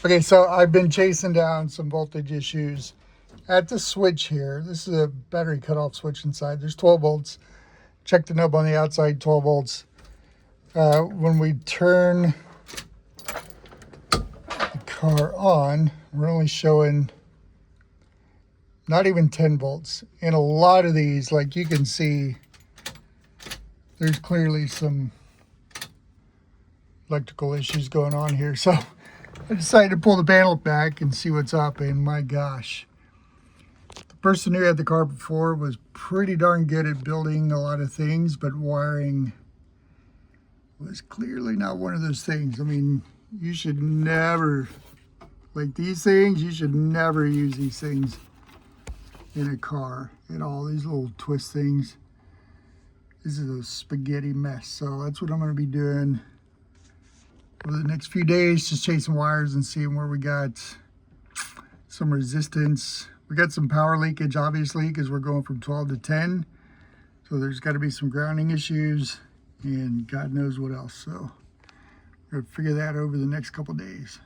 Okay, so I've been chasing down some voltage issues at the switch here. This is a battery cutoff switch inside. There's 12 volts. Check the nub on the outside, 12 volts. When we turn the car on, we're only showing not even 10 volts. And a lot of these, like you can see, there's clearly some electrical issues going on here. So I decided to pull the panel back and see what's up, and my gosh. The person who had the car before was pretty darn good at building a lot of things, but wiring was clearly not one of those things. I mean, you should never, like these things, you should never use these things in a car at all. These little twist things. This is a spaghetti mess. So that's what I'm going to be doing over the next few days, just chasing wires and seeing where we got some resistance. We got some power leakage, obviously, because we're going from 12 to 10. So there's got to be some grounding issues and God knows what else. So we're going to figure that over the next couple days.